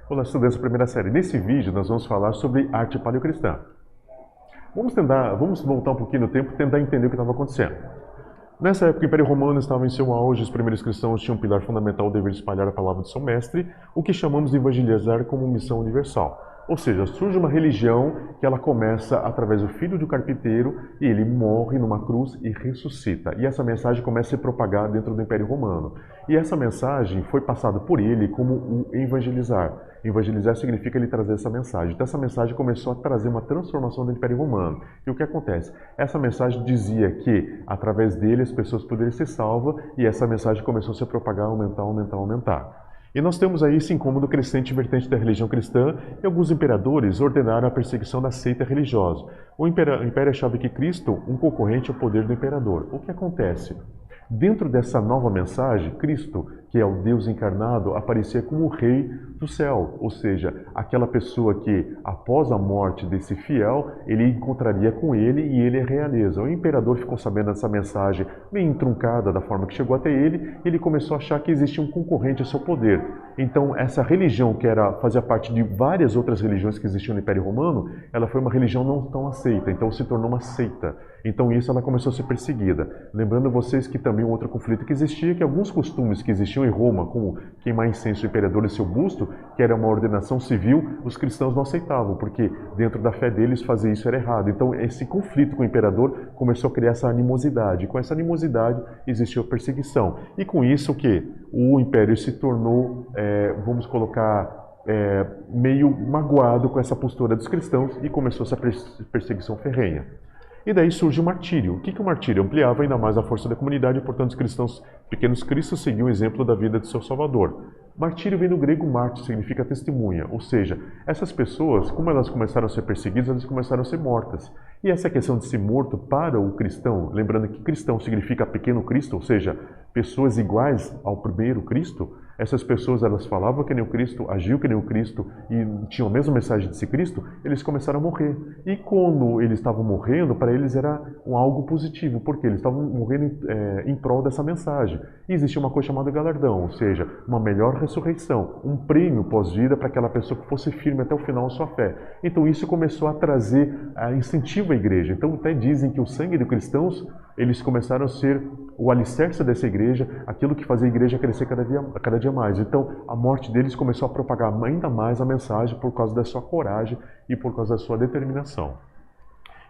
Olá, estudantes da primeira série. Nesse vídeo nós vamos falar sobre arte paleocristã. Vamos voltar um pouquinho no tempo e tentar entender o que estava acontecendo. Nessa época, o Império Romano estava em seu auge, os primeiros cristãos tinham um pilar fundamental, o dever de espalhar a palavra de seu mestre, o que chamamos de evangelizar como missão universal. Ou seja, surge uma religião que ela começa através do filho do carpinteiro e ele morre numa cruz e ressuscita. E essa mensagem começa a ser propagada dentro do Império Romano. E essa mensagem foi passada por ele como o evangelizar. Evangelizar significa ele trazer essa mensagem. Então essa mensagem começou a trazer uma transformação do Império Romano. E o que acontece? Essa mensagem dizia que através dele as pessoas poderiam ser salvas e essa mensagem começou a se propagar, aumentar. E nós temos aí esse incômodo crescente vertente da religião cristã e alguns imperadores ordenaram a perseguição da seita religiosa. O império achava que Cristo, um concorrente ao poder do imperador. O que acontece? Dentro dessa nova mensagem, Cristo, que é o Deus encarnado, aparecia como o rei do céu, ou seja, aquela pessoa que, após a morte desse fiel, ele encontraria com ele e ele é realeza. O imperador ficou sabendo dessa mensagem meio truncada da forma que chegou até ele, ele começou a achar que existia um concorrente ao seu poder. Então, essa religião, que fazia parte de várias outras religiões que existiam no Império Romano, ela foi uma religião não tão aceita, então se tornou uma seita. Então, isso ela começou a ser perseguida. Lembrando vocês que também um outro conflito que existia, que alguns costumes que existiam em Roma, como queimar incenso ao imperador e seu busto, que era uma ordenação civil, os cristãos não aceitavam, porque dentro da fé deles fazer isso era errado. Então esse conflito com o imperador começou a criar essa animosidade. Com essa animosidade existiu a perseguição. E com isso o que? O império se tornou, vamos colocar, meio magoado com essa postura dos cristãos e começou essa perseguição ferrenha. E daí surge o martírio. O que o martírio? Ampliava ainda mais a força da comunidade e, portanto, os cristãos, pequenos cristos, seguiam o exemplo da vida de seu Salvador. Martírio vem do grego mártir, significa testemunha, ou seja, essas pessoas, como elas começaram a ser perseguidas, elas começaram a ser mortas. E essa questão de ser morto para o cristão, lembrando que cristão significa pequeno Cristo, ou seja, pessoas iguais ao primeiro Cristo, essas pessoas elas falavam que nem o Cristo, agiam que nem o Cristo e tinham a mesma mensagem de ser Cristo, eles começaram a morrer. E quando eles estavam morrendo, para eles era algo positivo, porque eles estavam morrendo em prol dessa mensagem. E existia uma coisa chamada galardão, ou seja, uma melhor ressurreição, um prêmio pós-vida para aquela pessoa que fosse firme até o final da sua fé. Então isso começou a trazer incentivo à igreja. Então até dizem que o sangue de cristãos, eles começaram a ser o alicerce dessa igreja, aquilo que fazia a igreja crescer cada dia mais. Então a morte deles começou a propagar ainda mais a mensagem por causa da sua coragem e por causa da sua determinação.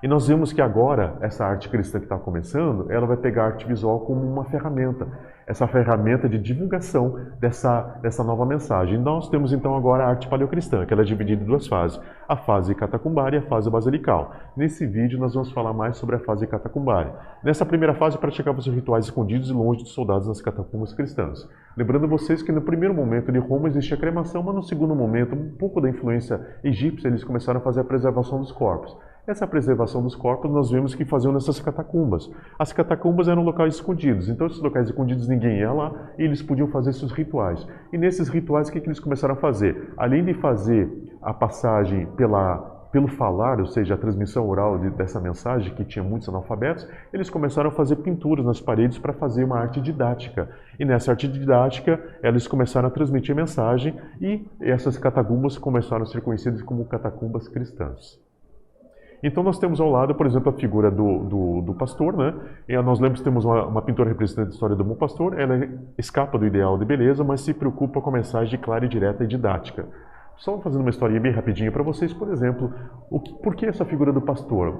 E nós vemos que agora, essa arte cristã que está começando, ela vai pegar a arte visual como uma ferramenta. Essa ferramenta de divulgação dessa nova mensagem. E nós temos então agora a arte paleocristã, que ela é dividida em duas fases. A fase catacumbária e a fase basilical. Nesse vídeo nós vamos falar mais sobre a fase catacumbária. Nessa primeira fase praticava-se rituais escondidos e longe dos soldados nas catacumbas cristãs. Lembrando vocês que no primeiro momento de Roma existia a cremação, mas no segundo momento, um pouco da influência egípcia, eles começaram a fazer a preservação dos corpos. Essa preservação dos corpos nós vemos que faziam nessas catacumbas. As catacumbas eram locais escondidos, então esses locais escondidos ninguém ia lá e eles podiam fazer esses rituais. E nesses rituais o que eles começaram a fazer? Além de fazer a passagem pelo falar, ou seja, a transmissão oral dessa mensagem, que tinha muitos analfabetos, eles começaram a fazer pinturas nas paredes para fazer uma arte didática. E nessa arte didática, eles começaram a transmitir a mensagem e essas catacumbas começaram a ser conhecidas como catacumbas cristãs. Então nós temos ao lado, por exemplo, a figura do pastor, né? E nós lembramos que temos uma pintora representante da história do bom pastor, ela escapa do ideal de beleza, mas se preocupa com a mensagem clara e direta e didática. Só fazendo uma historinha bem rapidinha para vocês, por exemplo, por que essa figura do pastor?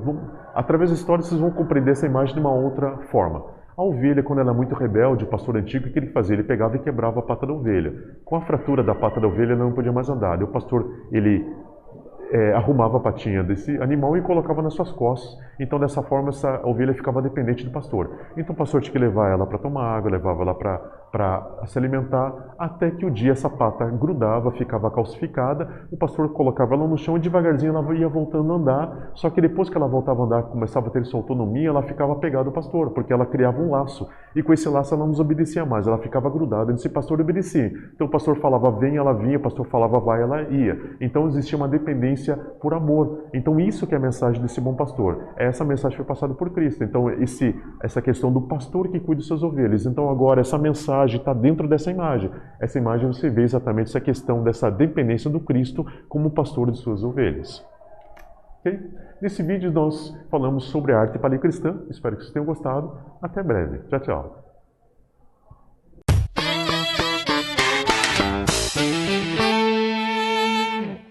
Através da história vocês vão compreender essa imagem de uma outra forma. A ovelha, quando ela é muito rebelde, o pastor antigo, o que ele fazia? Ele pegava e quebrava a pata da ovelha. Com a fratura da pata da ovelha, ela não podia mais andar. E o pastor, ele arrumava a patinha desse animal e colocava nas suas costas. Então, dessa forma, essa ovelha ficava dependente do pastor. Então, o pastor tinha que levar ela para tomar água, levava ela para se alimentar, até que o dia essa pata grudava, ficava calcificada, o pastor colocava ela no chão e devagarzinho ela ia voltando a andar, só que depois que ela voltava a andar, começava a ter sua autonomia, ela ficava pegada ao pastor, porque ela criava um laço, e com esse laço ela não desobedecia mais, ela ficava grudada nesse pastor e obedecia. Então o pastor falava vem, ela vinha, o pastor falava vai, ela ia. Então existia uma dependência por amor. Então isso que é a mensagem desse bom pastor. Essa mensagem foi passada por Cristo. Então essa questão do pastor que cuida de suas ovelhas. Então agora essa mensagem mensagem está dentro dessa imagem. Essa imagem você vê exatamente essa questão dessa dependência do Cristo como pastor de suas ovelhas. Okay? Nesse vídeo nós falamos sobre a arte paleocristã. Espero que vocês tenham gostado. Até breve. Tchau, tchau.